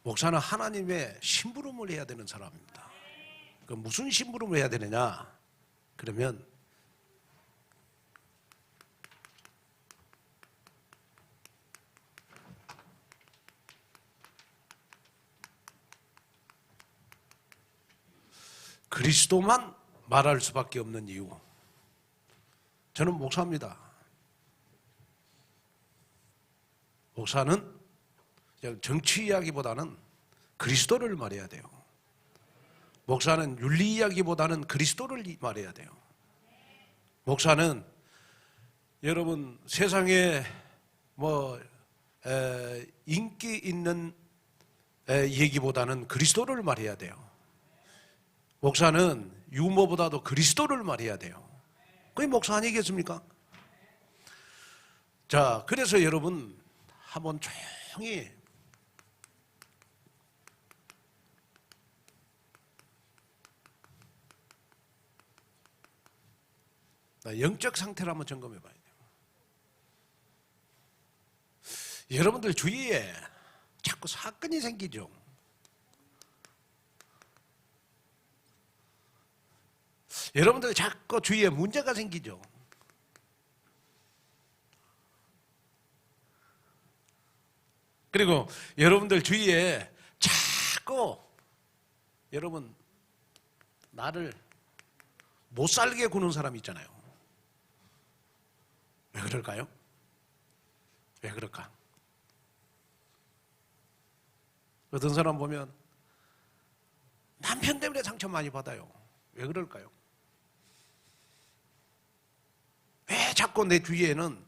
목사는 하나님의 심부름을 해야 되는 사람입니다. 그 무슨 심부름을 해야 되느냐? 그러면 그리스도만 말할 수밖에 없는 이유. 저는 목사입니다. 목사는 정치 이야기보다는 그리스도를 말해야 돼요. 목사는 윤리 이야기보다는 그리스도를 말해야 돼요. 목사는 여러분 세상에 인기 있는 얘기보다는 그리스도를 말해야 돼요. 목사는 유머보다도 그리스도를 말해야 돼요. 그게 목사 아니겠습니까? 자, 그래서 여러분 한번 조용히 영적 상태를 한번 점검해 봐야 돼요. 여러분들 주위에 자꾸 사건이 생기죠. 여러분들 자꾸 주위에 문제가 생기죠. 그리고 여러분들 주위에 자꾸 여러분 나를 못 살게 구는 사람이 있잖아요. 왜 그럴까요? 왜 그럴까? 어떤 사람 보면 남편 때문에 상처 많이 받아요. 왜 그럴까요? 왜 자꾸 내 주위에는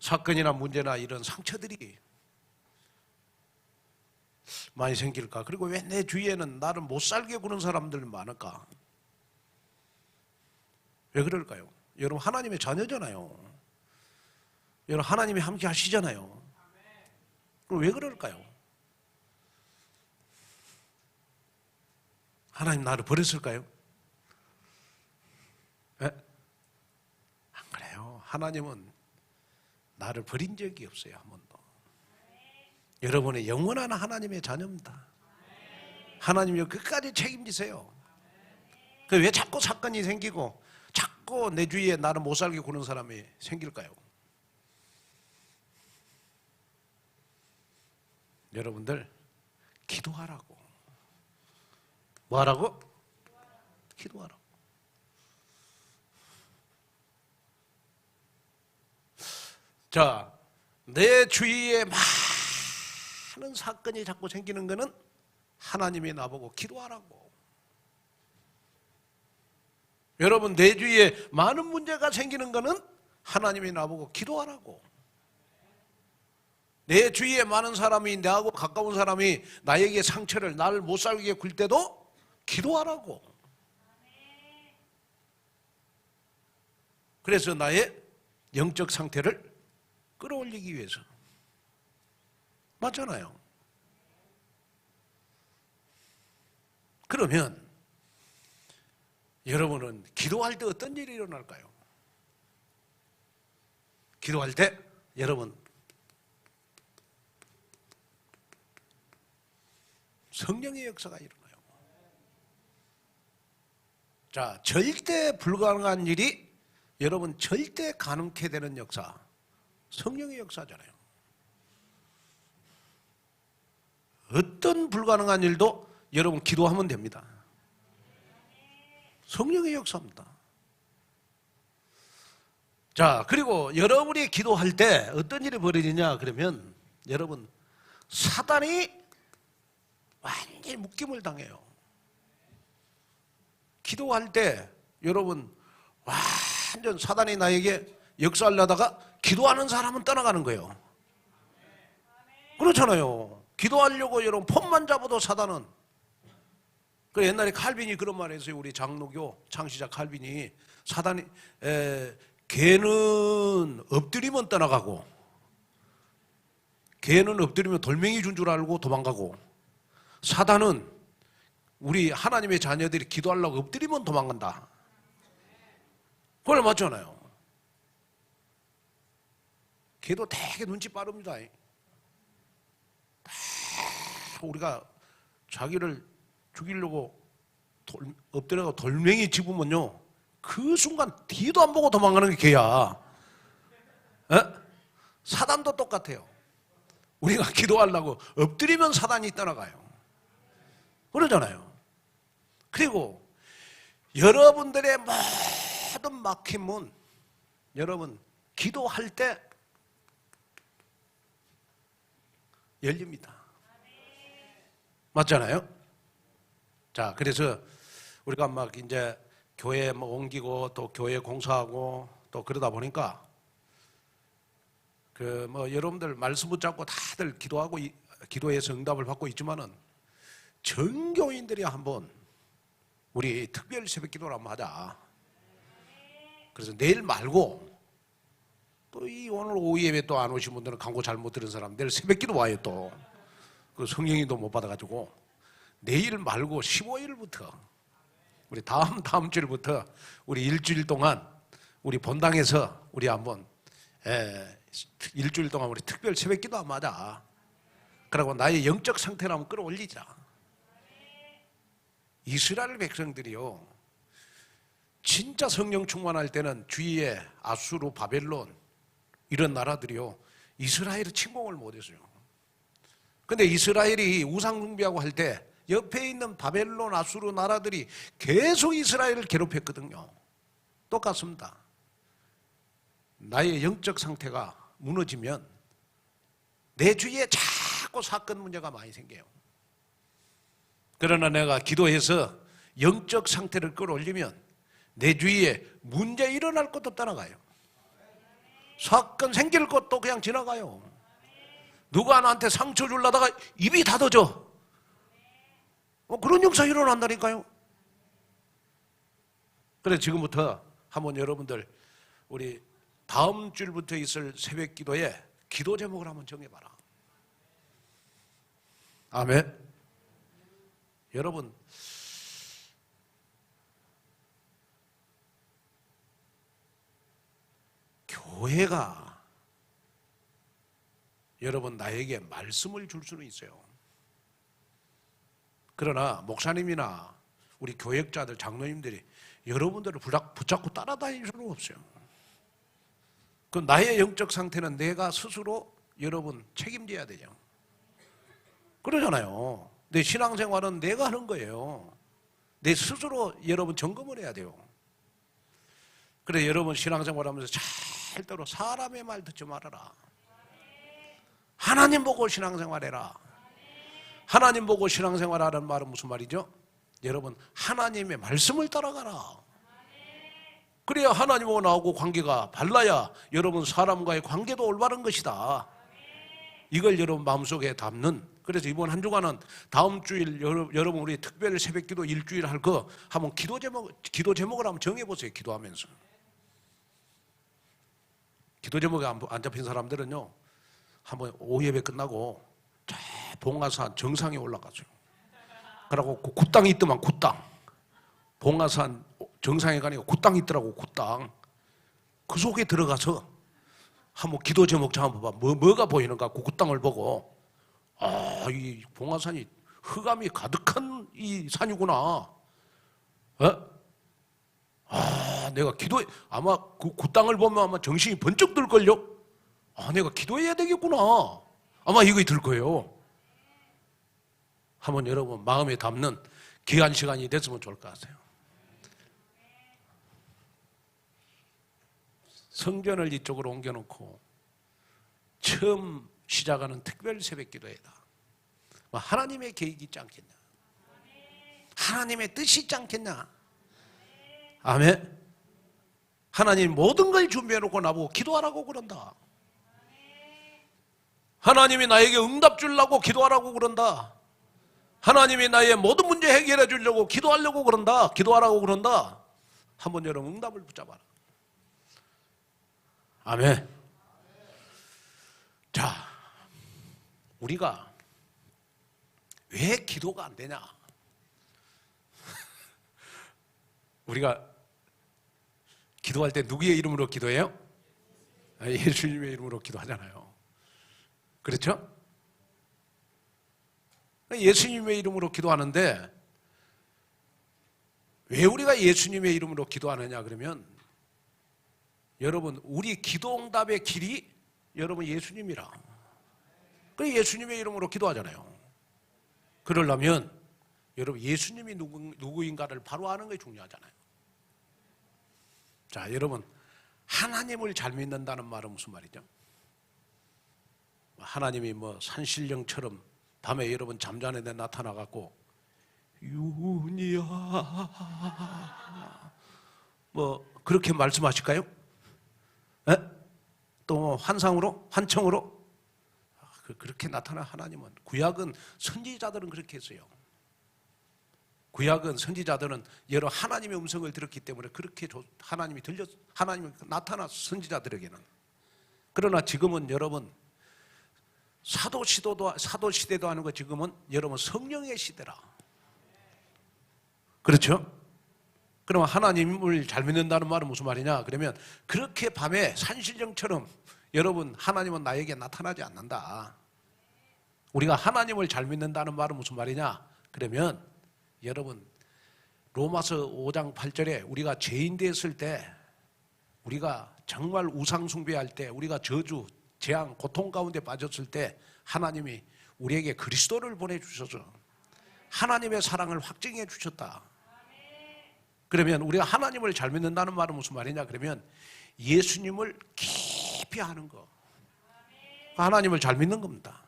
사건이나 문제나 이런 상처들이 많이 생길까? 그리고 왜 내 주위에는 나를 못 살게 구는 사람들 많을까? 왜 그럴까요? 여러분 하나님의 자녀잖아요. 여러분 하나님이 함께 하시잖아요. 그럼 왜 그럴까요? 하나님 나를 버렸을까요? 네? 안 그래요. 하나님은 나를 버린 적이 없어요. 한 번도. 여러분의 영원한 하나님의 자녀입니다. 하나님이 끝까지 책임지세요. 왜 자꾸 사건이 생기고 자꾸 내 주위에 나를 못 살게 구는 사람이 생길까요? 여러분들 기도하라고. 뭐 하라고? 기도하라고. 자, 내 주위에 많은 사건이 자꾸 생기는 것은 하나님이 나보고 기도하라고. 여러분 내 주위에 많은 문제가 생기는 것은 하나님이 나보고 기도하라고. 내 주위에 많은 사람이, 나하고 가까운 사람이 나에게 상처를, 나를 못 살게 굴 때도 기도하라고. 그래서 나의 영적 상태를 끌어올리기 위해서. 맞잖아요. 그러면 여러분은 기도할 때 어떤 일이 일어날까요? 기도할 때 여러분 성령의 역사가 일어나요. 자, 절대 불가능한 일이 여러분 절대 가능케 되는 역사, 성령의 역사잖아요. 어떤 불가능한 일도 여러분 기도하면 됩니다. 성령의 역사입니다. 자, 그리고 여러분이 기도할 때 어떤 일이 벌어지냐 그러면 여러분 사단이 완전히 묶임을 당해요. 기도할 때 여러분 완전 사단이 나에게 역사하려다가 기도하는 사람은 떠나가는 거예요. 그렇잖아요. 기도하려고 여러분 폰만 잡아도 사단은. 그 옛날에 칼빈이 그런 말 했어요. 우리 장로교 창시자 칼빈이 사단이 개는 엎드리면 떠나가고 개는 엎드리면 돌멩이 준 줄 알고 도망가고 사단은 우리 하나님의 자녀들이 기도하려고 엎드리면 도망간다. 그걸 맞잖아요. 걔도 되게 눈치 빠릅니다. 우리가 자기를 죽이려고 엎드려가 돌멩이 집으면요, 그 순간 뒤도 안 보고 도망가는 게 걔야. 사단도 똑같아요. 우리가 기도하려고 엎드리면 사단이 떠나가요. 그러잖아요. 그리고 여러분들의 모든 막힘은 여러분 기도할 때 열립니다. 맞잖아요? 자, 그래서 우리가 막 이제 교회 뭐 옮기고 또 교회 공사하고 또 그러다 보니까 그 뭐 여러분들 말씀 붙잡고 다들 기도하고 기도해서 응답을 받고 있지만은 전 교인들이 한번 우리 특별 새벽 기도를 한번 하자. 그래서 내일 말고 또 이 오늘 오후 예배 또 안 오신 분들은 광고 잘못 들은 사람 내일 새벽 기도 와요 또. 그 성령님도 못 받아가지고 내일 말고 15일부터 우리 다음 주일부터 우리 일주일 동안 우리 본당에서 우리 한번 일주일 동안 우리 특별 새벽 기도 한번 하자. 그리고 나의 영적 상태를 한번 끌어올리자. 이스라엘 백성들이요, 진짜 성령 충만할 때는 주위에 아수르, 바벨론 이런 나라들이요 이스라엘을 침공을 못했어요. 근데 이스라엘이 우상 숭배하고 할 때 옆에 있는 바벨론, 아수르 나라들이 계속 이스라엘을 괴롭혔거든요. 똑같습니다. 나의 영적 상태가 무너지면 내 주위에 자꾸 사건 문제가 많이 생겨요. 그러나 내가 기도해서 영적 상태를 끌어올리면 내 주위에 문제 일어날 것도 떠나가요. 사건 생길 것도 그냥 지나가요. 누가 나한테 상처 주려다가 입이 닫아져. 그런 역사 일어난다니까요. 그래서 지금부터 한번 여러분들 우리 다음 주일부터 있을 새벽 기도에 기도 제목을 한번 정해봐라. 아멘. 여러분, 교회가 여러분 나에게 말씀을 줄 수는 있어요. 그러나 목사님이나 우리 교역자들, 장로님들이 여러분들을 붙잡고 따라다닐 수는 없어요. 그 나의 영적 상태는 내가 스스로 여러분 책임져야 되죠. 그러잖아요. 내 신앙생활은 내가 하는 거예요. 내 스스로 여러분 점검을 해야 돼요. 그래 여러분 신앙생활하면서 절대로 사람의 말 듣지 말아라. 하나님 보고 신앙생활해라. 하나님 보고 신앙생활하라는 말은 무슨 말이죠? 여러분 하나님의 말씀을 따라가라. 그래야 하나님하고 나하고 관계가 발라야 여러분 사람과의 관계도 올바른 것이다. 이걸 여러분 마음속에 담는, 그래서 이번 한 주간은 다음 주일 여러분 우리 특별 새벽기도 일주일 할 거 한번 기도 제목을 한번 정해보세요. 기도하면서 기도 제목에 안 잡힌 사람들은요 한번 오후 예배 끝나고 저 봉화산 정상에 올라가죠. 그러고 굿땅이 있더만 굿땅, 봉화산 정상에 가니까 굿땅이 있더라고. 굿땅 그 속에 들어가서 한번 기도 제목 잡아봐. 뭐가 보이는가? 그 굿땅을 보고 이 봉화산이 흑암이 가득한 이 산이구나. 내가 아마 그 굿땅을 보면 아마 정신이 번쩍 들걸요. 내가 기도해야 되겠구나. 아마 이거 들 거예요. 한번 여러분 마음에 담는 귀한 시간이 됐으면 좋을 것 같아요. 성전을 이쪽으로 옮겨놓고 처음 시작하는 특별 새벽 기도회다. 하나님의 계획이 있지 않겠냐? 하나님의 뜻이 있지 않겠냐? 아멘. 하나님 모든 걸 준비해놓고 나보고 기도하라고 그런다. 하나님이 나에게 응답 주려고 기도하라고 그런다. 하나님이 나의 모든 문제 해결해 주려고 기도하려고 그런다. 기도하라고 그런다. 한번 여러분 응답을 붙잡아라. 아멘. 자, 우리가 왜 기도가 안 되냐? 우리가 기도할 때 누구의 이름으로 기도해요? 예수님의 이름으로 기도하잖아요. 그렇죠? 예수님의 이름으로 기도하는데 왜 우리가 예수님의 이름으로 기도하느냐 그러면 여러분 우리 기도응답의 길이 여러분 예수님이라. 그래 예수님의 이름으로 기도하잖아요. 그러려면 여러분 예수님이 누구인가를 바로 아는 게 중요하잖아요. 자 여러분 하나님을 잘 믿는다는 말은 무슨 말이죠? 하나님이 뭐 산신령처럼 밤에 여러분 잠자는데 나타나갖고 윤이야 뭐 그렇게 말씀하실까요? 에? 또 환상으로? 환청으로? 그렇게 나타난 하나님은 구약은 선지자들은 그렇게 했어요. 구약은 선지자들은 여러 하나님의 음성을 들었기 때문에 그렇게 하나님이 나타났어 선지자들에게는. 그러나 지금은 여러분 사도 시대도 아니고 지금은 여러분 성령의 시대라. 그렇죠? 그러면 하나님을 잘 믿는다는 말은 무슨 말이냐? 그러면 그렇게 밤에 산신령처럼 여러분 하나님은 나에게 나타나지 않는다. 우리가 하나님을 잘 믿는다는 말은 무슨 말이냐? 그러면 여러분 로마서 5장 8절에 우리가 죄인 되었을 때 우리가 정말 우상 숭배할 때 우리가 저주, 재앙, 고통 가운데 빠졌을 때 하나님이 우리에게 그리스도를 보내주셔서 하나님의 사랑을 확증해 주셨다. 그러면 우리가 하나님을 잘 믿는다는 말은 무슨 말이냐? 그러면 예수님을 깊이 아는 거. 하나님을 잘 믿는 겁니다.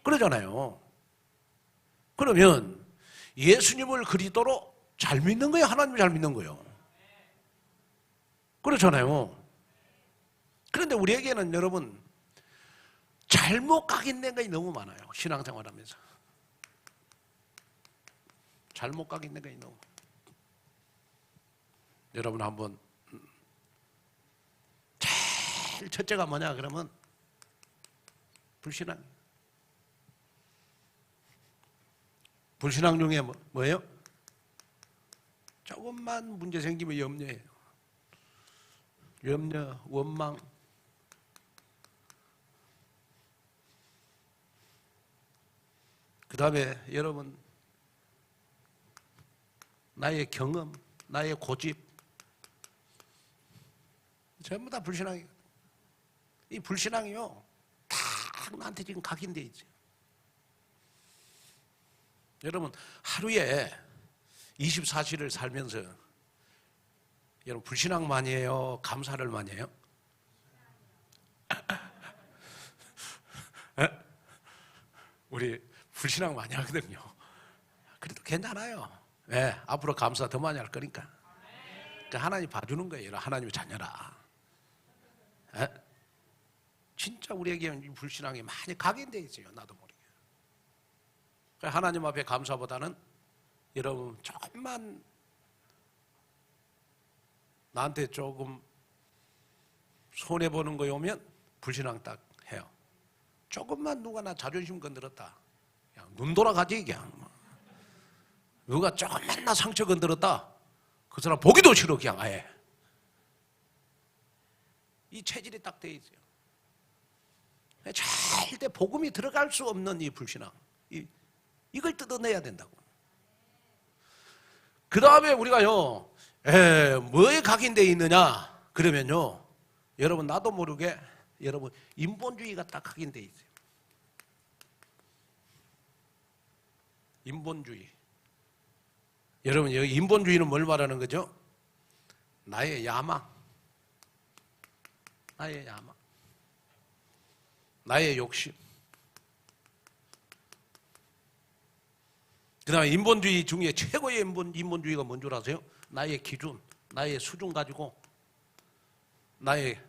그러잖아요. 그러면 예수님을 그리스도로 잘 믿는 거예요? 하나님을 잘 믿는 거예요? 그렇잖아요. 그런데 우리에게는 여러분 잘못 각인된 것이 너무 많아요. 신앙생활하면서 잘못 각인된 것이 너무. 여러분 한번 제일 첫째가 뭐냐 그러면 불신앙. 불신앙 중에 뭐예요? 조금만 문제 생기면 염려해요. 염려, 원망. 그 다음에 여러분 나의 경험, 나의 고집 전부 다 불신앙이에요. 이 불신앙이요 딱 나한테 지금 각인돼 있어요. 여러분 하루에 24시를 살면서 여러분 불신앙 많이 해요? 감사를 많이 해요? 우리 불신앙 많이 하거든요. 그래도 괜찮아요. 네, 앞으로 감사 더 많이 할 거니까. 하나님 봐주는 거예요. 하나님의 자녀라. 네? 진짜 우리에게 불신앙이 많이 각인되어 있어요. 나도 모르게. 하나님 앞에 감사보다는 여러분 조금만 나한테 조금 손해보는 거 오면 불신앙 딱 해요. 조금만 누가 나 자존심 건드렸다. 그냥 눈 돌아가지 그냥. 누가 조금만 나 상처 건드렸다. 그 사람 보기도 싫어 그냥 아예. 이 체질이 딱 돼 있어요. 절대 복음이 들어갈 수 없는 이 불신앙. 이걸 뜯어내야 된다고. 그 다음에 우리가요, 뭐에 각인되어 있느냐? 그러면요, 여러분 나도 모르게 여러분 인본주의가 딱 각인되어 있어요. 인본주의. 여러분 여기 인본주의는 뭘 말하는 거죠? 나의 야망, 나의 야망, 나의 욕심. 그 다음에 인본주의 중에 최고의 인본주의가 뭔 줄 아세요? 나의 기준, 나의 수준 가지고 나의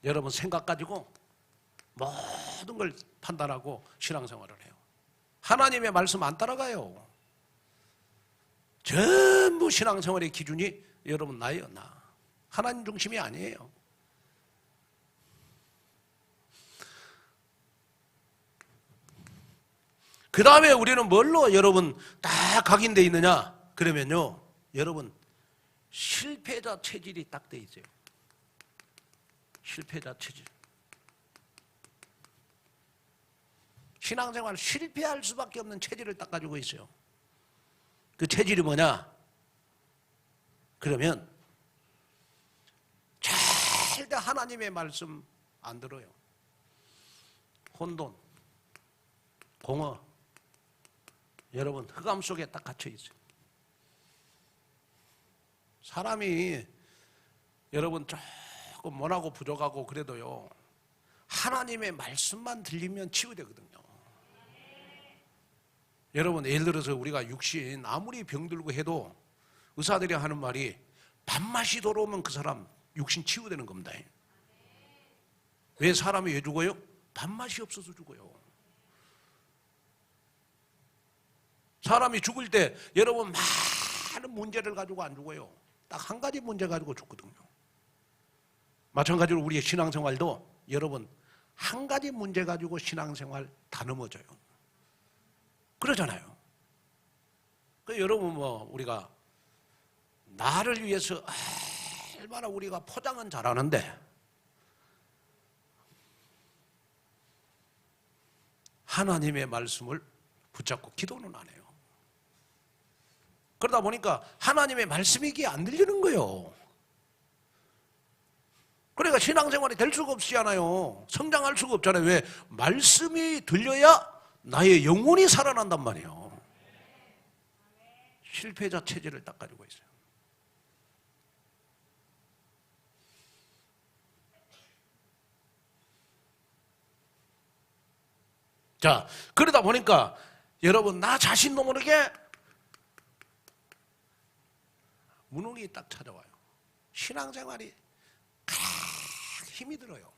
여러분 생각 가지고 모든 걸 판단하고 신앙생활을 해요. 하나님의 말씀 안 따라가요. 전부 신앙생활의 기준이 여러분 나예요. 나. 하나님 중심이 아니에요. 그 다음에 우리는 뭘로 여러분 딱 각인되어 있느냐? 그러면요, 여러분 실패자 체질이 딱 돼 있어요. 실패자 체질. 신앙생활 실패할 수밖에 없는 체질을 딱 가지고 있어요. 그 체질이 뭐냐? 그러면 절대 하나님의 말씀 안 들어요. 혼돈, 공허, 여러분 흑암 속에 딱 갇혀 있어요. 사람이 여러분 조금 모나고 부족하고 그래도요, 하나님의 말씀만 들리면 치유되거든요. 여러분 예를 들어서 우리가 육신 아무리 병들고 해도 의사들이 하는 말이 밥맛이 돌아오면 그 사람 육신 치유되는 겁니다. 왜 사람이 왜 죽어요? 밥맛이 없어서 죽어요. 사람이 죽을 때 여러분 많은 문제를 가지고 안 죽어요. 딱 한 가지 문제 가지고 죽거든요. 마찬가지로 우리의 신앙생활도 여러분 한 가지 문제 가지고 신앙생활 다 넘어져요. 그러잖아요. 그 여러분 뭐 우리가 나를 위해서 얼마나 우리가 포장은 잘하는데 하나님의 말씀을 붙잡고 기도는 안 해요. 그러다 보니까 하나님의 말씀이 귀에 안 들리는 거예요. 그러니까 신앙생활이 될 수가 없잖아요. 성장할 수가 없잖아요. 왜? 말씀이 들려야 나의 영혼이 살아난단 말이에요. 실패자 체질을 딱 가지고 있어요. 자, 그러다 보니까 여러분 나 자신도 모르게 무능이 딱 찾아와요. 신앙생활이 힘이 들어요.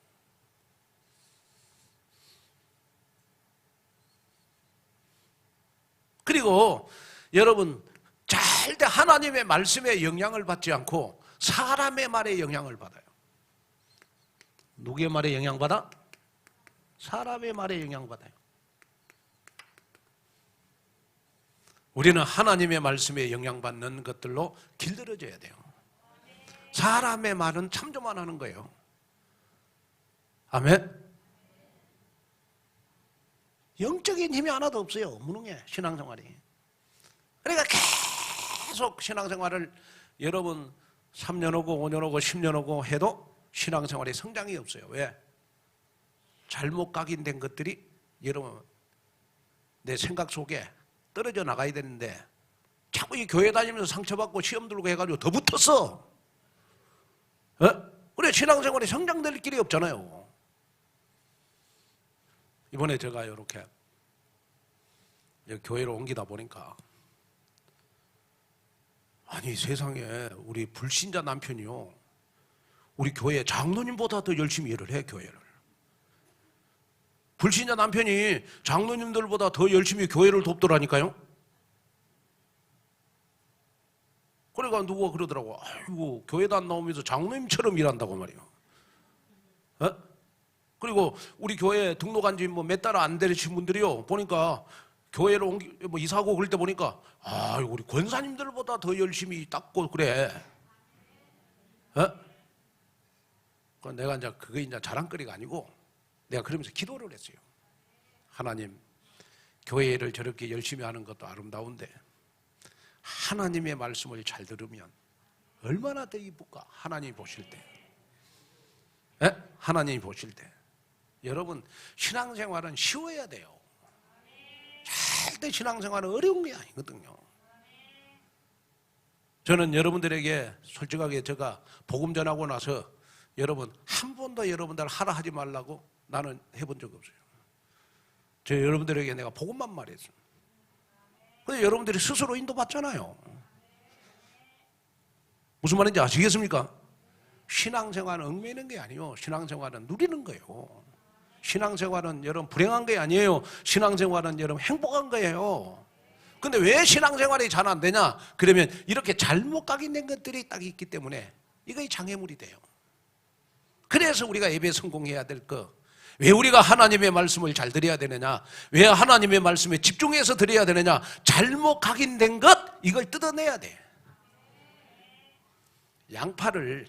그리고 여러분 절대 하나님의 말씀에 영향을 받지 않고 사람의 말에 영향을 받아요. 누구의 말에 영향받아? 사람의 말에 영향받아요. 우리는 하나님의 말씀에 영향받는 것들로 길들여져야 돼요. 사람의 말은 참조만 하는 거예요. 아멘. 영적인 힘이 하나도 없어요. 무능해 신앙생활이. 그러니까 계속 신앙생활을 여러분 3년 오고 5년 오고 10년 오고 해도 신앙생활에 성장이 없어요. 왜? 잘못 각인된 것들이 여러분 내 생각 속에 떨어져 나가야 되는데 자꾸 이 교회 다니면서 상처받고 시험 들고 해가지고 더 붙었어. 그래 신앙생활에 성장될 길이 없잖아요. 이번에 제가 이렇게 교회로 옮기다 보니까 아니 세상에 우리 불신자 남편이요 우리 교회 장로님보다 더 열심히 일을 해. 교회를 불신자 남편이 장로님들보다 더 열심히 교회를 돕더라니까요. 그러니까 누가 그러더라고. 아이고 교회도 안 나오면서 장로님처럼 일한다고 말이에요. 그리고 우리 교회 등록한 지 뭐 몇 달 안 되신 분들이요 보니까 교회로 뭐 이사하고 그럴 때 보니까 아 우리 권사님들보다 더 열심히 닦고 그래. 내가 이제 그게 이제 자랑거리가 아니고 내가 그러면서 기도를 했어요. 하나님, 교회를 저렇게 열심히 하는 것도 아름다운데 하나님의 말씀을 잘 들으면 얼마나 더 이쁠까? 하나님이 보실 때. 하나님이 보실 때. 여러분, 신앙생활은 쉬워야 돼요. 절대 신앙생활은 어려운 게 아니거든요. 저는 여러분들에게 솔직하게 제가 복음 전하고 나서 여러분 한 번도 여러분들 하라 하지 말라고 나는 해본 적 없어요. 저 여러분들에게 내가 복음만 말했어요. 근데 여러분들이 스스로 인도받잖아요. 무슨 말인지 아시겠습니까? 신앙생활은 얽매이는 게 아니에요. 신앙생활은 누리는 거예요. 신앙생활은 여러분 불행한 게 아니에요. 신앙생활은 여러분 행복한 거예요. 근데 왜 신앙생활이 잘 안 되냐? 그러면 이렇게 잘못 각인된 것들이 딱 있기 때문에 이것이 장애물이 돼요. 그래서 우리가 예배 성공해야 될 거. 왜 우리가 하나님의 말씀을 잘 드려야 되느냐? 왜 하나님의 말씀에 집중해서 드려야 되느냐? 잘못 각인된 것, 이걸 뜯어내야 돼. 양파를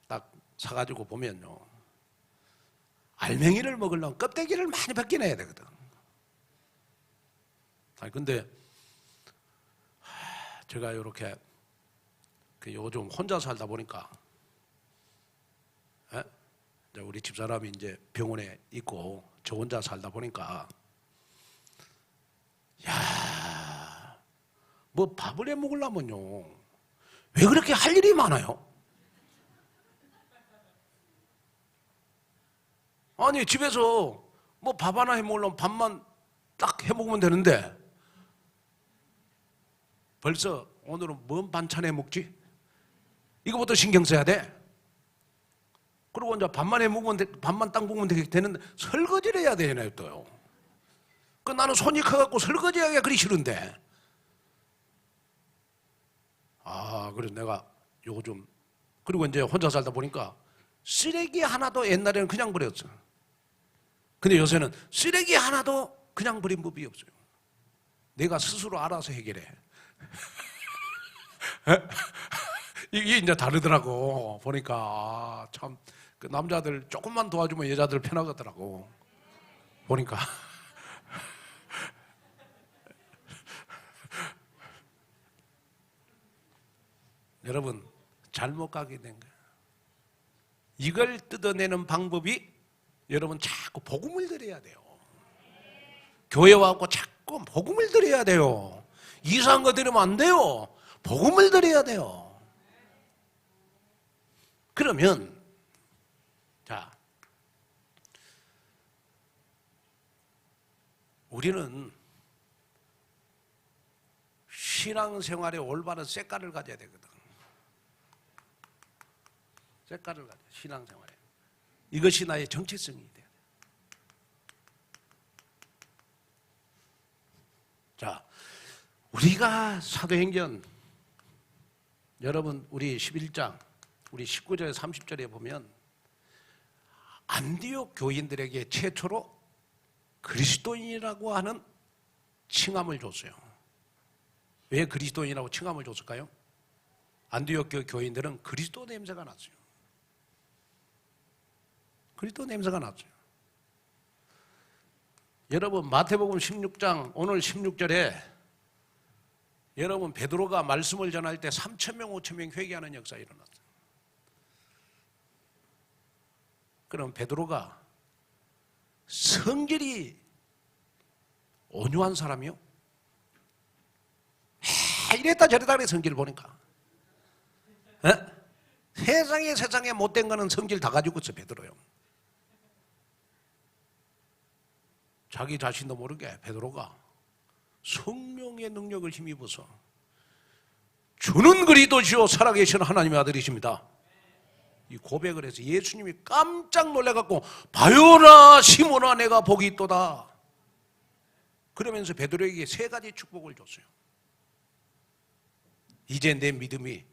딱 사가지고 보면요. 알맹이를 먹으려면 껍데기를 많이 벗겨내야 되거든. 아니 근데 제가 이렇게 요즘 혼자 살다 보니까 우리 집사람이 이제 병원에 있고 저 혼자 살다 보니까 뭐 밥을 해 먹으려면요 왜 그렇게 할 일이 많아요? 아니 집에서 뭐 밥 하나 해 먹으려면 밥만 딱 해 먹으면 되는데 벌써 오늘은 뭔 반찬 해 먹지? 이거부터 신경 써야 돼. 그리고 이제 밥만 해 먹으면 밥만 딱 먹으면 되는데 설거지를 해야 되잖아요 또요. 그 나는 손이 커갖고 설거지하기가 그리 싫은데. 그래서 내가 요거 좀 그리고 이제 혼자 살다 보니까 쓰레기 하나도 옛날에는 그냥 버렸어. 근데 요새는 쓰레기 하나도 그냥 버린 법이 없어요. 내가 스스로 알아서 해결해. 이게 이제 다르더라고. 보니까 참 그 남자들 조금만 도와주면 여자들 편하더라고. 보니까 여러분 잘못 가게 된 거예요. 이걸 뜯어내는 방법이 여러분 자꾸 복음을 드려야 돼요. 교회 와서 자꾸 복음을 드려야 돼요. 이상한 거 드리면 안 돼요. 복음을 드려야 돼요. 그러면 자 우리는 신앙생활에 올바른 색깔을 가져야 되거든. 색깔을 가져 신앙생활에. 이것이 나의 정체성이 돼야 돼. 자, 우리가 사도행전 여러분 우리 11장 우리 19절에 30절에 보면 안디옥 교인들에게 최초로 그리스도인이라고 하는 칭함을 줬어요. 왜 그리스도인이라고 칭함을 줬을까요? 안디옥 교인들은 그리스도 냄새가 났어요. 그리스도 냄새가 났어요. 여러분 마태복음 16장 오늘 16절에 여러분 베드로가 말씀을 전할 때 3,000명 5,000명 회개하는 역사가 일어났어요. 그럼 베드로가 성질이 온유한 사람이요? 이랬다 저랬다 그래 성질 보니까. 세상에 못된 거는 성질 다 가지고 있어 베드로요. 자기 자신도 모르게 베드로가 성령의 능력을 힘입어서 주는 그리스도시요 살아계신 하나님의 아들이십니다. 이 고백을 해서 예수님이 깜짝 놀라갖고 바요라 시몬아 내가 복이 있도다. 그러면서 베드로에게 3가지 축복을 줬어요. 이제 내 믿음이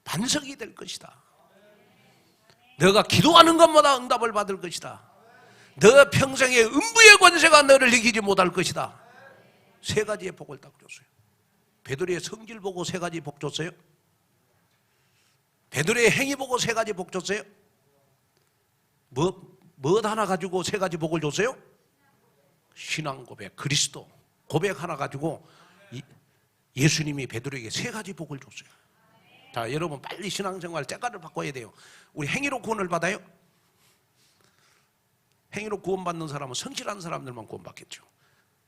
반석이 될 것이다. 너가 기도하는 것마다 응답을 받을 것이다. 너 평생의 음부의 권세가 너를 이기지 못할 것이다. 3가지의 복을 딱 줬어요. 베드로의 성질 보고 3가지 복 줬어요? 베드로의 행위 보고 3가지 복 줬어요? 뭐 하나 가지고 3가지 복을 줬어요? 신앙 고백, 그리스도 고백 하나 가지고 예수님이 베드로에게 3가지 복을 줬어요. 자, 여러분 빨리 신앙생활 색깔을 바꿔야 돼요. 우리 행위로 구원을 받아요? 행위로 구원받는 사람은 성실한 사람들만 구원받겠죠.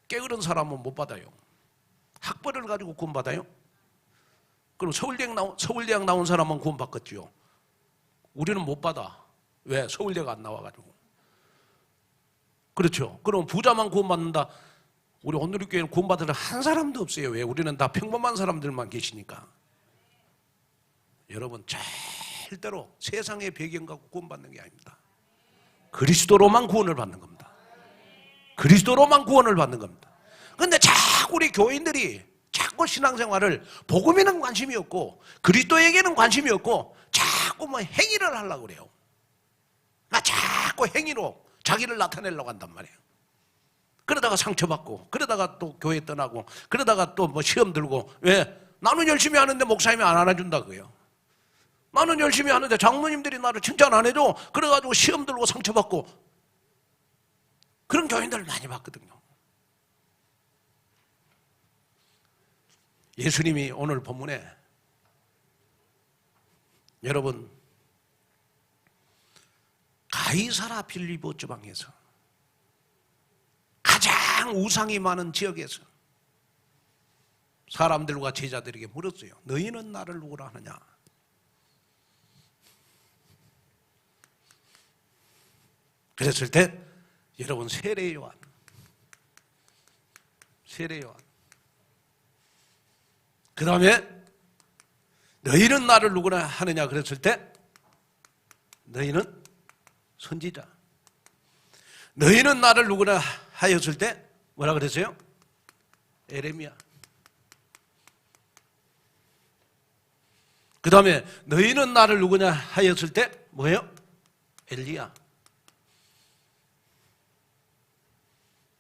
게으른 사람은 못 받아요. 학벌을 가지고 구원받아요? 그럼 서울대학 나온 사람은 구원받겠죠. 우리는 못 받아. 왜? 서울대가 안 나와가지고. 그렇죠. 그럼 부자만 구원받는다. 우리 온누리교회는 구원받을 한 사람도 없어요. 왜? 우리는 다 평범한 사람들만 계시니까. 여러분 절대로 세상의 배경 갖고 구원받는 게 아닙니다. 그리스도로만 구원을 받는 겁니다. 그리스도로만 구원을 받는 겁니다. 그런데 자꾸 우리 교인들이 자꾸 신앙생활을 복음에는 관심이 없고 그리스도에게는 관심이 없고 자꾸 뭐 행위를 하려고 그래요. 자꾸 행위로 자기를 나타내려고 한단 말이에요. 그러다가 상처받고 그러다가 또 교회 떠나고 그러다가 또 뭐 시험 들고. 왜? 나는 열심히 하는데 목사님이 안 알아준다고요. 나는 열심히 하는데 장로님들이 나를 칭찬 안 해줘. 그래가지고 시험 들고 상처받고. 그런 교인들을 많이 봤거든요. 예수님이 오늘 본문에 여러분 가이사라 빌립보 지방에서 가장 우상이 많은 지역에서 사람들과 제자들에게 물었어요. 너희는 나를 누구라 하느냐? 그랬을 때 여러분 세례 요한 그 다음에 너희는 나를 누구라 하느냐 그랬을 때 너희는 선지자, 너희는 나를 누구라 하였을 때 뭐라 그랬어요? 에레미야. 그 다음에 너희는 나를 누구냐 하였을 때 뭐예요? 엘리야.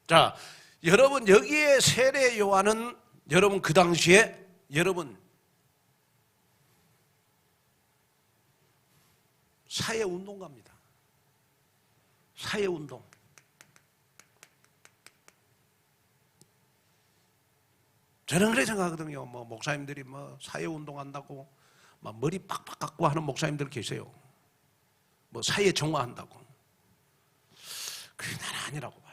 자, 여러분 여기에 세례 요한은 여러분 그 당시에 여러분 사회운동가입니다. 사회운동. 저는 그렇게 생각하거든요. 뭐 목사님들이 뭐 사회운동 한다고 막 머리 빡빡 깎고 하는 목사님들 계세요. 뭐 사회 정화한다고. 그게 나는 아니라고 봐요.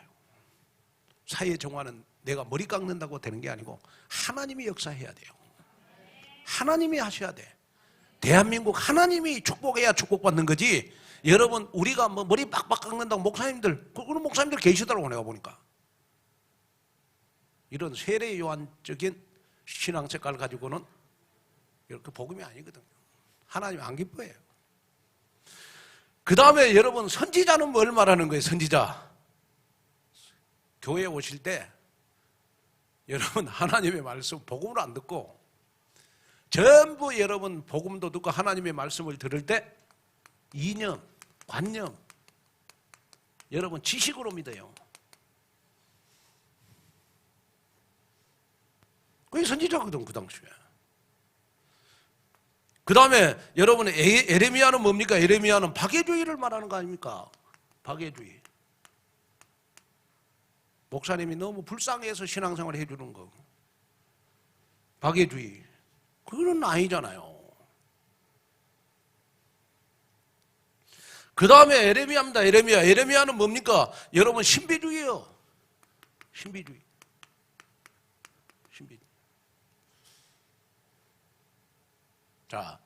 사회 정화는 내가 머리 깎는다고 되는 게 아니고 하나님이 역사해야 돼요. 하나님이 하셔야 돼. 대한민국 하나님이 축복해야 축복받는 거지. 여러분 우리가 뭐 머리 빡빡 깎는다고 목사님들 그런 목사님들 계시더라고 내가 보니까. 이런 세례 요한적인 신앙 색깔 가지고는 이렇게 복음이 아니거든요. 하나님 안 기뻐해요. 그 다음에 여러분 선지자는 뭘 말하는 거예요? 선지자. 교회에 오실 때 여러분 하나님의 말씀 복음을 안 듣고 전부 여러분 복음도 듣고 하나님의 말씀을 들을 때 이념, 관념 여러분 지식으로 믿어요. 그게 선지자거든 그 당시에. 그 다음에 여러분 에레미야는 뭡니까? 에레미야는 박해주의를 말하는 거 아닙니까? 박해주의. 목사님이 너무 불쌍해서 신앙생활을 해주는 거. 박해주의. 그건 아니잖아요. 그 다음에 에레미야입니다. 에레미야는 뭡니까? 여러분 신비주의예요. 신비주의. 자,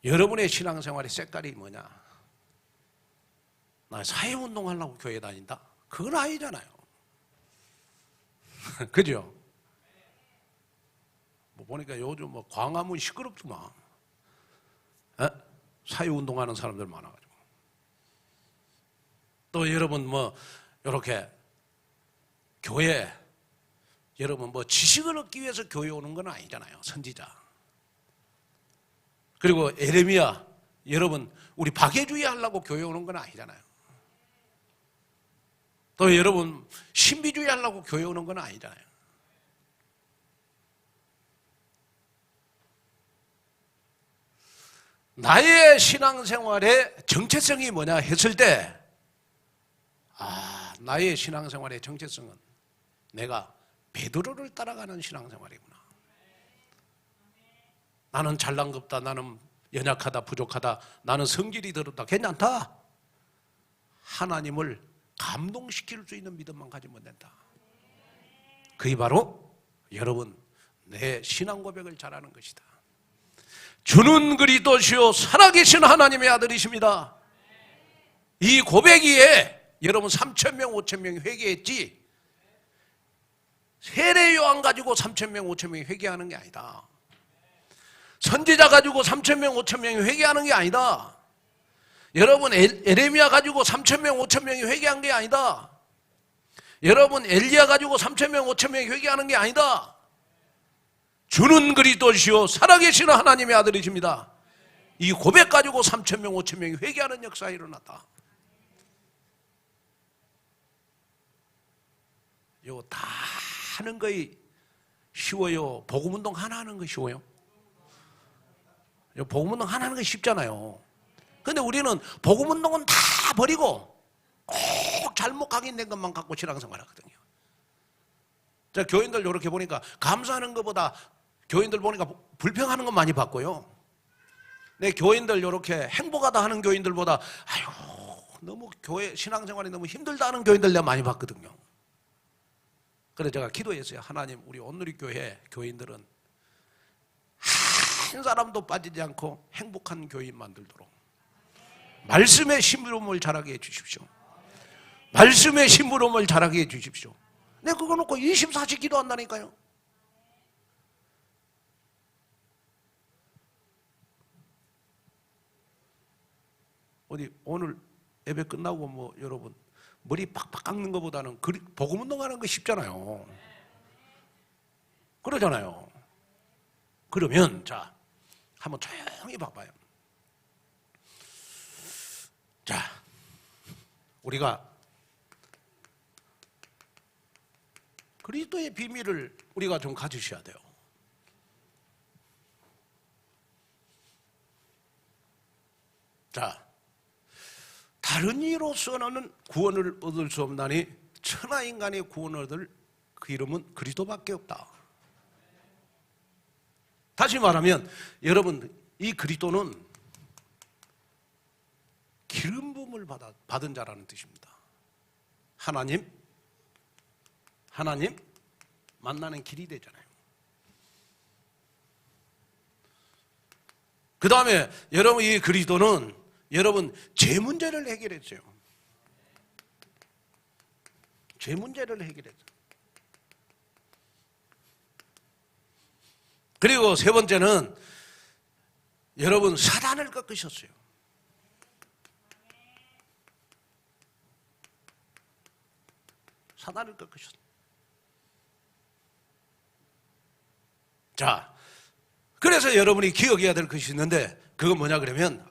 여러분의 신앙생활의 색깔이 뭐냐? 나 사회운동 하려고 교회 다닌다? 그건 아니잖아요. 그죠? 뭐 보니까 요즘 뭐 광화문 시끄럽더만. 사회운동하는 사람들 많아가지고. 또 여러분 뭐 이렇게 교회 여러분 뭐 지식을 얻기 위해서 교회 오는 건 아니잖아요. 선지자. 그리고 에레미야 여러분 우리 박해주의 하려고 교회 오는 건 아니잖아요. 또 여러분 신비주의 하려고 교회 오는 건 아니잖아요. 나의 신앙생활의 정체성이 뭐냐 했을 때 나의 신앙생활의 정체성은 내가 베드로를 따라가는 신앙생활이구나. 나는 잘난 것 없다. 나는 연약하다. 부족하다. 나는 성질이 더럽다. 괜찮다. 하나님을 감동시킬 수 있는 믿음만 가지면 된다. 그게 바로 여러분 내 신앙 고백을 잘하는 것이다. 주는 그리스도시요 살아계신 하나님의 아들이십니다. 이 고백이에 여러분 3,000명 5,000명이 회개했지 세례 요한 가지고 3,000명 5,000명이 회개하는 게 아니다. 선지자 가지고 3,000명 5,000명이 회개하는 게 아니다. 여러분 에레미야 가지고 3,000명 5,000명이 회개한 게 아니다. 여러분 엘리야 가지고 3,000명 5,000명이 회개하는 게 아니다. 주는 그리스도시요 살아계신 하나님의 아들이십니다. 이 고백 가지고 3,000명 5,000명이 회개하는 역사가 일어났다. 이거 다 하는 거이 쉬워요? 복음운동 하나 하는 거 쉬워요? 복음운동 하나 하는 거 쉽잖아요. 근데 우리는 복음운동은 다 버리고 꼭 잘못 각인된 것만 갖고 신앙생활 하거든요. 자, 교인들 이렇게 보니까 감사하는 것보다 교인들 보니까 불평하는 것 많이 봤고요. 내 교인들 이렇게 행복하다 하는 교인들보다 아유 너무 교회 신앙생활이 너무 힘들다 하는 교인들 내가 많이 봤거든요. 그래서 제가 기도했어요. 하나님, 우리 온누리교회 교인들은 한 사람도 빠지지 않고 행복한 교인 만들도록 말씀의 심부름을 잘하게 해주십시오. 말씀의 심부름을 잘하게 해주십시오. 내가 그거 놓고 24시 기도한다니까요. 어디 오늘 예배 끝나고 뭐 여러분 머리 팍팍 깎는 것보다는 복음 운동하는 거 쉽잖아요. 그러잖아요. 그러면 자 한번 조용히 봐봐요. 자, 우리가 그리스도의 비밀을 우리가 좀 가지셔야 돼요. 자, 다른 이로서는 구원을 얻을 수 없나니 천하 인간의 구원을 얻을 그 이름은 그리스도밖에 없다. 다시 말하면 여러분, 이 그리스도는 기름 부음을 받은 자라는 뜻입니다. 하나님 만나는 길이 되잖아요. 그 다음에 여러분, 이 그리스도는 여러분 죄 문제를 해결했어요. 죄 문제를 해결했어요. 그리고 세 번째는 여러분 사단을 꺾으셨어요. 사단을 꺾으셨어요. 자, 그래서 여러분이 기억해야 될 것이 있는데 그건 뭐냐 그러면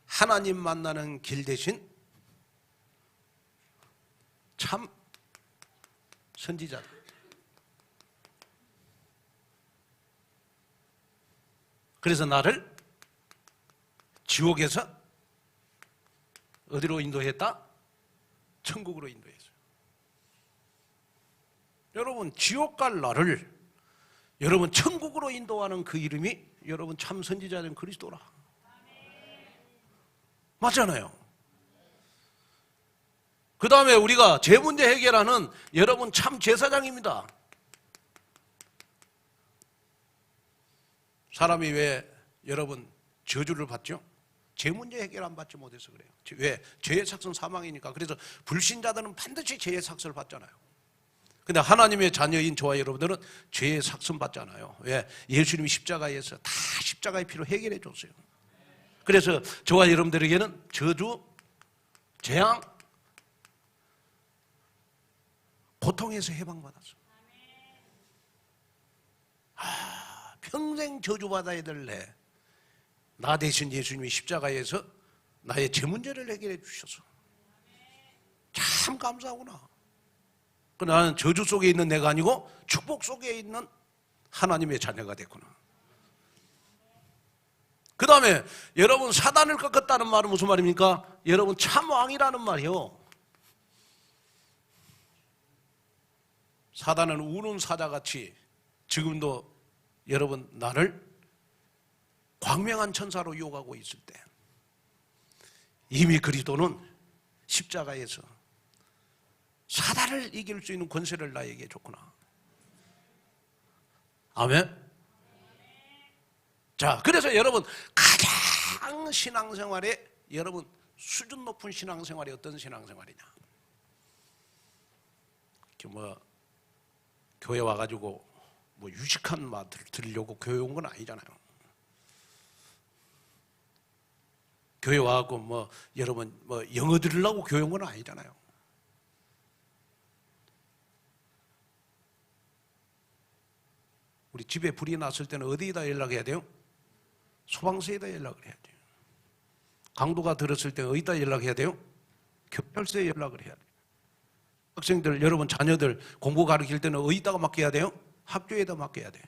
하나님 만나는 길 대신 참 선지자다. 그래서 나를 지옥에서 어디로 인도했다? 천국으로 인도했어요. 여러분, 지옥 갈 나를 여러분 천국으로 인도하는 그 이름이 여러분 참 선지자된 그리스도라. 맞잖아요. 그 다음에 우리가 죄 문제 해결하는 여러분 참 제사장입니다. 사람이 왜 여러분 저주를 받죠? 죄 문제 해결 안 받지 못해서 그래요. 왜? 죄의 삭은 사망이니까. 그래서 불신자들은 반드시 죄의 삭을 받잖아요. 근데 하나님의 자녀인 저와 여러분들은 죄의 삭은 받잖아요. 왜? 예수님이 십자가에서 다 십자가의 피로 해결해 줬어요. 그래서 저와 여러분들에게는 저주, 재앙, 고통에서 해방받았어요. 평생 저주받아야 될래. 나 대신 예수님이 십자가에서 나의 죄 문제를 해결해 주셔서 참 감사하구나. 나는 저주 속에 있는 내가 아니고 축복 속에 있는 하나님의 자녀가 됐구나. 그 다음에 여러분 사단을 꺾었다는 말은 무슨 말입니까? 여러분 참 왕이라는 말이요. 사단은 우는 사자같이 지금도 여러분 나를 광명한 천사로 유혹하고 있을 때 이미 그리스도는 십자가에서 사단을 이길 수 있는 권세를 나에게 줬구나. 아멘. 자, 그래서 여러분 가장 신앙생활에 여러분 수준 높은 신앙생활이 어떤 신앙생활이냐? 뭐 교회 와가지고 뭐 유식한 말을 들으려고 교회 온 건 아니잖아요. 교회 와갖고 뭐 여러분 뭐 영어 들으려고 교회 온 건 아니잖아요. 우리 집에 불이 났을 때는 어디에다 연락해야 돼요? 소방서에다 연락을 해야 돼요. 강도가 들었을 때 어디다 연락해야 돼요? 경찰서에 연락을 해야 돼요. 학생들, 여러분 자녀들 공부 가르칠 때는 어디다가 맡겨야 돼요? 학교에다 맡겨야 돼요.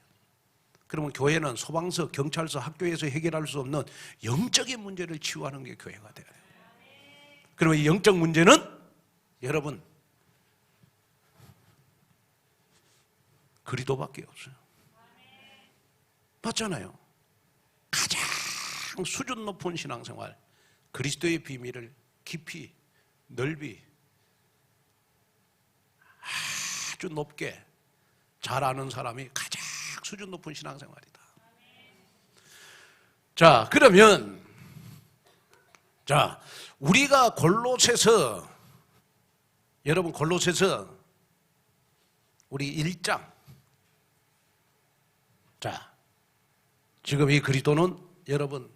그러면 교회는 소방서, 경찰서, 학교에서 해결할 수 없는 영적인 문제를 치유하는 게 교회가 돼요. 그러면 이 영적 문제는 여러분, 그리스도밖에 없어요. 맞잖아요. 가장 수준 높은 신앙생활, 그리스도의 비밀을 깊이 넓이 아주 높게 잘 아는 사람이 가장 수준 높은 신앙생활이다. 자, 그러면 우리가 골로새서, 여러분 골로새서 우리 1장, 지금 이 그리스도는 여러분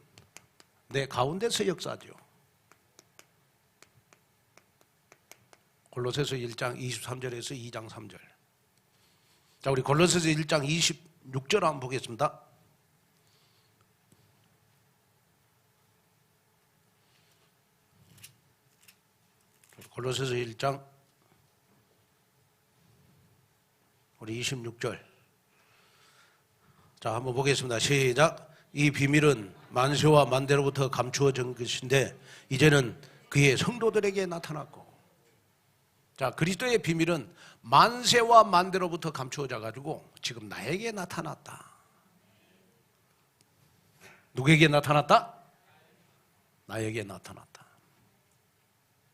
내 가운데서 역사죠. 골로새서 1장 23절에서 2장 3절. 자, 우리 골로새서 1장 26절 한번 보겠습니다. 골로새서 1장 우리 26절. 자, 한번 보겠습니다. 시작. 이 비밀은 만세와 만대로부터 감추어진 것인데 이제는 그의 성도들에게 나타났고. 자, 그리스도의 비밀은 만세와 만대로부터 감추어져 가지고 지금 나에게 나타났다. 누구에게 나타났다? 나에게 나타났다.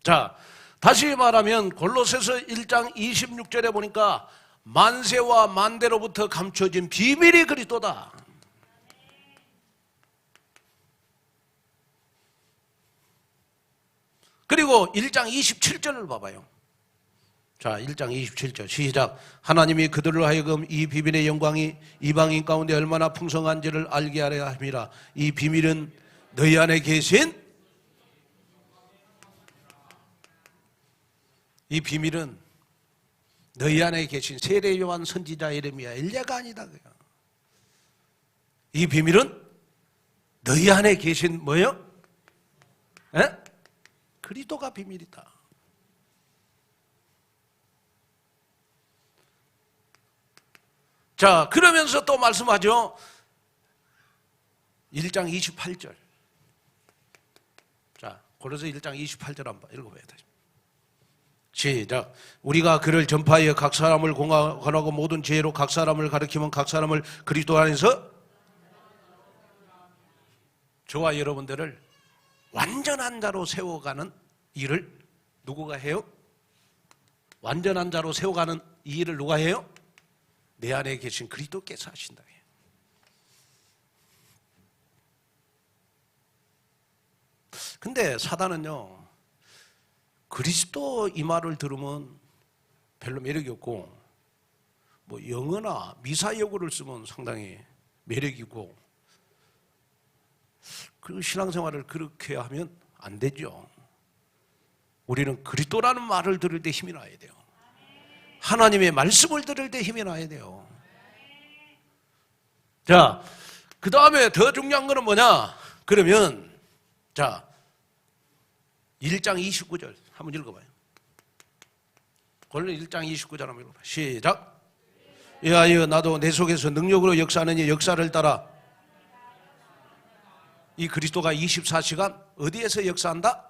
자, 다시 말하면 골로새서 1장 26절에 보니까 만세와 만대로부터 감춰진 비밀이 그리스도다. 그리고 1장 27절을 봐봐요. 자, 1장 27절 시작. 하나님이 그들로 하여금 이 비밀의 영광이 이방인 가운데 얼마나 풍성한지를 알게 하려 함이라. 이 비밀은 너희 안에 계신, 이 비밀은 너희 안에 계신 세례 요한 선지자 예레미야 엘리야가 아니다. 이 비밀은 너희 안에 계신 뭐요? 그리스도가 비밀이다. 자, 그러면서 또 말씀하죠. 1장 28절. 자, 골로새 1장 28절 한번 읽어봐야 돼. 시작. 우리가 그를 전파하여 각 사람을 권하고 모든 지혜로 각 사람을 가르치면 각 사람을 그리스도 안에서, 저와 여러분들을 완전한 자로 세워가는 일을 누구가 해요? 완전한 자로 세워가는 이 일을 누가 해요? 내 안에 계신 그리스도께서 하신다. 근데 사단은요, 그리스도 이 말을 들으면 별로 매력이 없고, 뭐 영어나 미사여구를 쓰면 상당히 매력이고, 그 신앙생활을 그렇게 하면 안 되죠. 우리는 그리스도라는 말을 들을 때 힘이 나야 돼요. 하나님의 말씀을 들을 때 힘이 나야 돼요. 자, 그 다음에 더 중요한 거는 뭐냐? 그러면 자, 1장 29절 한번 읽어봐요. 원래 1장 29절 한번 읽어봐요. 시작. 이하여 나도 내 속에서 능력으로 역사하는 이 역사를 따라. 이 그리스도가 24시간 어디에서 역사한다?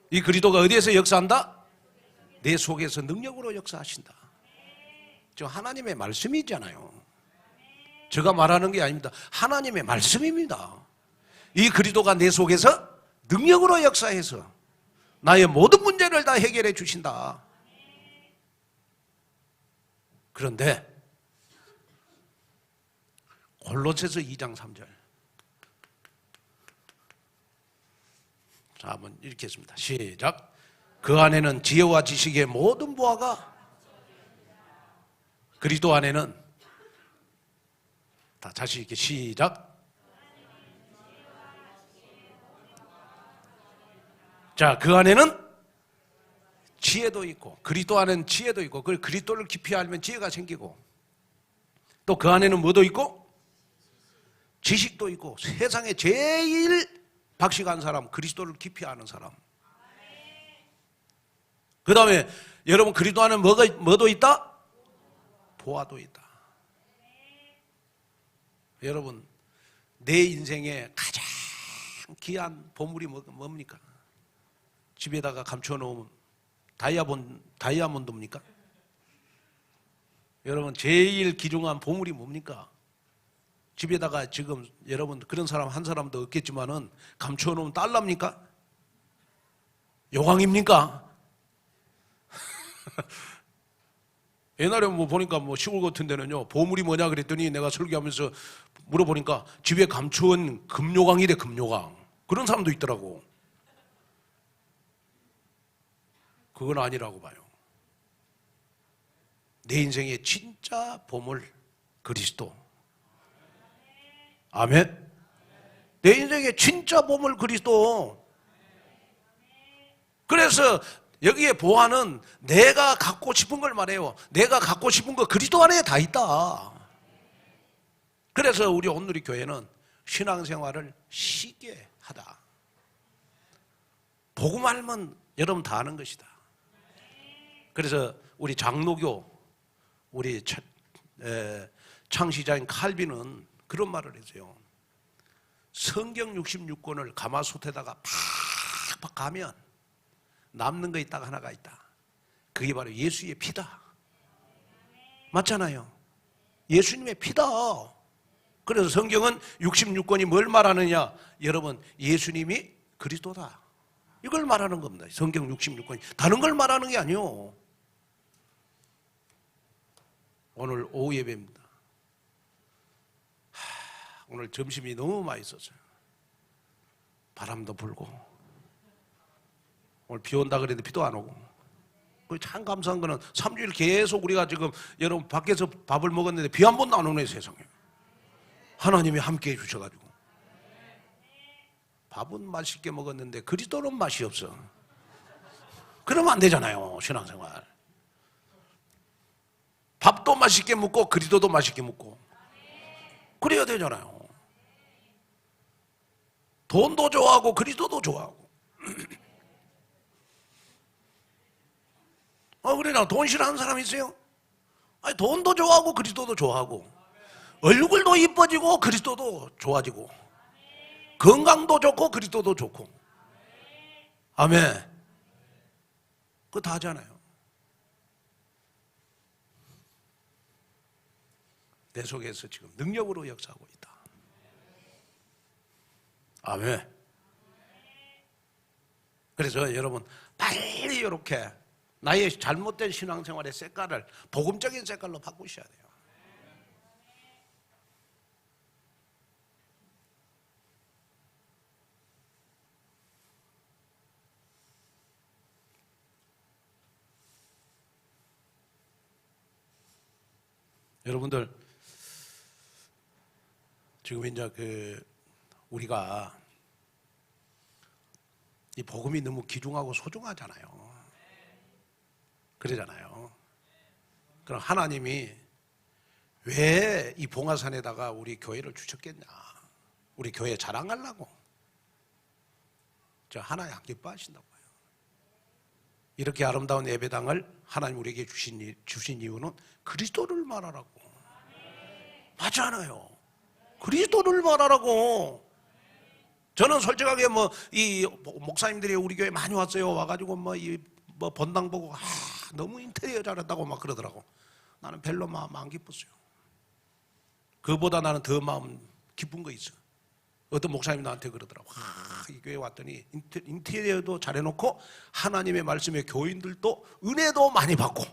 이 그리스도가 어디에서 역사한다? 내 속에서 능력으로 역사하신다. 저 하나님의 말씀이잖아요. 제가 말하는 게 아닙니다. 하나님의 말씀입니다. 이 그리스도가 내 속에서 능력으로 역사해서 나의 모든 문제를 다 해결해 주신다. 그런데 골로새서 2장 3절. 자, 한번 읽겠습니다. 시작. 그 안에는 지혜와 지식의 모든 보화가, 그리스도 안에는, 다 다시 이렇게 시작. 자, 그 안에는 지혜도 있고, 그리스도 안에는 지혜도 있고, 그 그리스도를 깊이 알면 지혜가 생기고, 또 그 안에는 뭐도 있고? 지식도 있고. 세상에 제일 박식한 사람, 그리스도를 깊이 아는 사람. 그 다음에 여러분 그리스도 안에 뭐도 있다? 보화도 있다. 여러분 내 인생에 가장 귀한 보물이 뭡니까? 집에다가 감춰 놓으면 다이아몬드입니까? 여러분 제일 귀중한 보물이 뭡니까? 집에다가 지금 여러분 그런 사람 한 사람도 없겠지만은 감춰 놓으면 달러입니까? 요강입니까? 옛날에 뭐 보니까 뭐 시골 같은 데는요, 보물이 뭐냐 그랬더니 내가 설교하면서 물어보니까 집에 감추은 금요강이래, 금요강. 그런 사람도 있더라고. 그건 아니라고 봐요. 내 인생의 진짜 보물, 그리스도. 아멘. 내 인생의 진짜 보물, 그리스도. 그래서 여기에 보아는 내가 갖고 싶은 걸 말해요. 내가 갖고 싶은 거 그리스도 안에 다 있다. 그래서 우리 온누리 교회는 신앙생활을 쉬게 하다. 복음 알면 여러분 다 아는 것이다. 그래서 우리 장로교, 우리 창시자인 칼빈은 그런 말을 했어요. 성경 66권을 가마솥에다가 팍팍 가면 남는 거 딱 하나가 있다. 그게 바로 예수의 피다. 맞잖아요. 예수님의 피다. 그래서 성경은 66권이 뭘 말하느냐? 여러분, 예수님이 그리스도다. 이걸 말하는 겁니다. 성경 66권이. 다른 걸 말하는 게 아니에요. 오늘 오후 예배입니다. 오늘 점심이 너무 맛있었어요. 바람도 불고 오늘 비 온다 그랬는데 비도 안 오고. 참 감사한 거는 3주일 계속 우리가 지금 여러분 밖에서 밥을 먹었는데 비 한 번도 안 오네, 세상에. 하나님이 함께 해주셔가지고. 밥은 맛있게 먹었는데 그리스도는 맛이 없어. 그러면 안 되잖아요, 신앙생활. 밥도 맛있게 먹고 그리스도도 맛있게 먹고 그래야 되잖아요. 돈도 좋아하고 그리스도도 좋아하고. 그래나 돈 싫어하는 사람 있어요? 아니, 돈도 좋아하고 그리스도도 좋아하고 얼굴도 이뻐지고 그리스도도 좋아지고 건강도 좋고 그리스도도 좋고. 아멘. 그거 다 하잖아요. 내 속에서 지금 능력으로 역사하고 있다. 아멘. 그래서 여러분 빨리 이렇게 나의 잘못된 신앙생활의 색깔을 복음적인 색깔로 바꾸셔야 돼요. 여러분들 지금 이제 우리가 이 복음이 너무 귀중하고 소중하잖아요. 그러잖아요. 그럼 하나님이 왜 이 봉화산에다가 우리 교회를 주셨겠냐? 우리 교회 자랑하려고. 저 하나님 안 기뻐하신다고요. 이렇게 아름다운 예배당을 하나님 우리에게 주신 이유는 그리스도를 말하라고. 맞잖아요. 그리스도를 말하라고. 저는 솔직하게 이 목사님들이 우리 교회 많이 왔어요. 와가지고 본당 보고 너무 인테리어 잘했다고 막 그러더라고. 나는 별로 마음 안 기뻤어요. 그보다 나는 더 마음 기쁜 거 있어. 어떤 목사님이 나한테 그러더라고. 이 교회 왔더니 인테리어도 잘해놓고 하나님의 말씀에 교인들도 은혜도 많이 받고.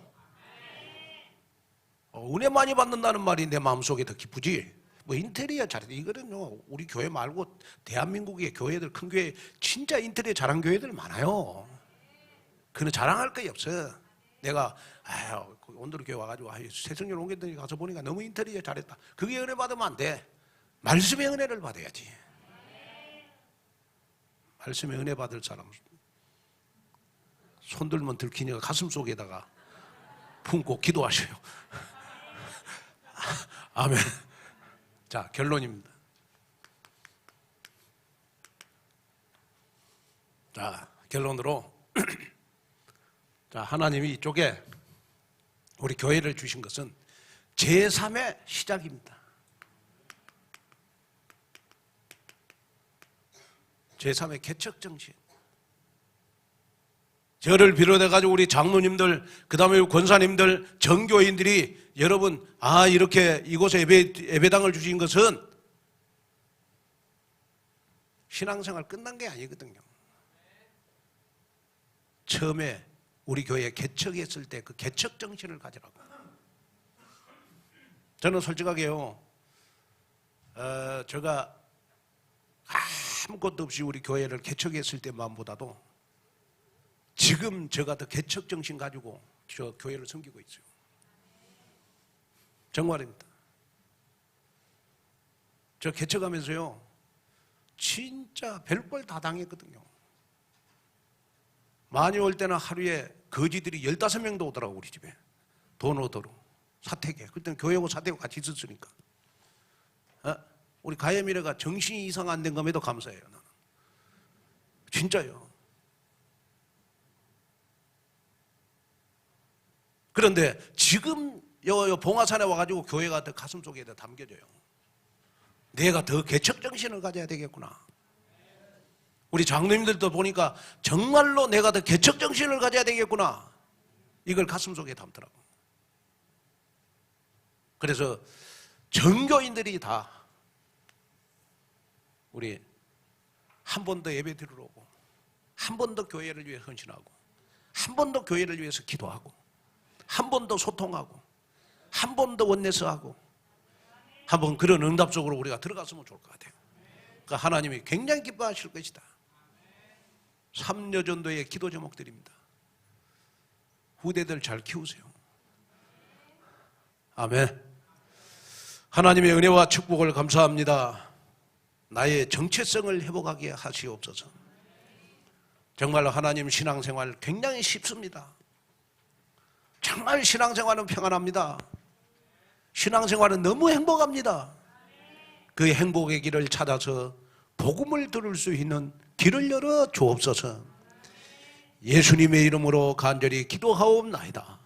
은혜 많이 받는다는 말이 내 마음속에 더 기쁘지. 인테리어 잘해. 이거는요, 우리 교회 말고 대한민국의 교회들, 큰 교회 진짜 인테리어 잘한 교회들 많아요. 그는 자랑할 게 없어. 내가 오늘 교회 와가지고 새성열 옮겼더니 가서 보니까 너무 인테리어 잘했다. 그게 은혜 받으면 안 돼. 말씀의 은혜를 받아야지. 말씀의 은혜 받을 사람 손들면 들키니까 가슴 속에다가 품고 기도하셔요. 아멘. 자, 결론입니다. 자, 결론으로 자, 하나님이 이쪽에 우리 교회를 주신 것은 제3의 시작입니다. 제3의 개척정신. 저를 비롯해 가지고 우리 장로님들, 그다음에 권사님들, 정교인들이 여러분 이렇게 이곳에 예배당을 주신 것은 신앙생활 끝난 게 아니거든요. 처음에 우리 교회 개척했을 때 그 개척 정신을 가지라고. 저는 솔직하게요, 제가 아무것도 없이 우리 교회를 개척했을 때만보다도 지금 제가 더 개척 정신 가지고 저 교회를 섬기고 있어요. 정말입니다. 저 개척하면서요, 진짜 별걸 다 당했거든요. 많이 올 때는 하루에 거지들이 15명도 오더라고, 우리 집에. 돈 얻으러. 사택에. 그때는 교회하고 사택하고 같이 있었으니까. 우리 가야미래가 정신이 이상 안 된 것에도 감사해요, 나는. 진짜요. 그런데 지금 요 봉화산에 와가지고 교회가 더 가슴속에 더 담겨져요. 내가 더 개척 정신을 가져야 되겠구나. 우리 장로님들도 보니까 정말로 내가 더 개척 정신을 가져야 되겠구나. 이걸 가슴속에 담더라고. 그래서 정교인들이 다 우리 한 번 더 예배 드리러 오고, 한 번 더 교회를 위해 헌신하고, 한 번 더 교회를 위해서 기도하고, 한 번 더 소통하고, 한 번 더 원내서하고, 한번 그런 응답 속으로 우리가 들어갔으면 좋을 것 같아요. 그러니까 하나님이 굉장히 기뻐하실 것이다. 3년 전도의 기도 제목들입니다. 후대들 잘 키우세요. 아멘. 하나님의 은혜와 축복을 감사합니다. 나의 정체성을 회복하게 하시옵소서. 정말로 하나님 신앙생활 굉장히 쉽습니다. 정말 신앙생활은 평안합니다. 신앙생활은 너무 행복합니다. 그 행복의 길을 찾아서 복음을 들을 수 있는 길을 열어 주옵소서. 예수님의 이름으로 간절히 기도하옵나이다.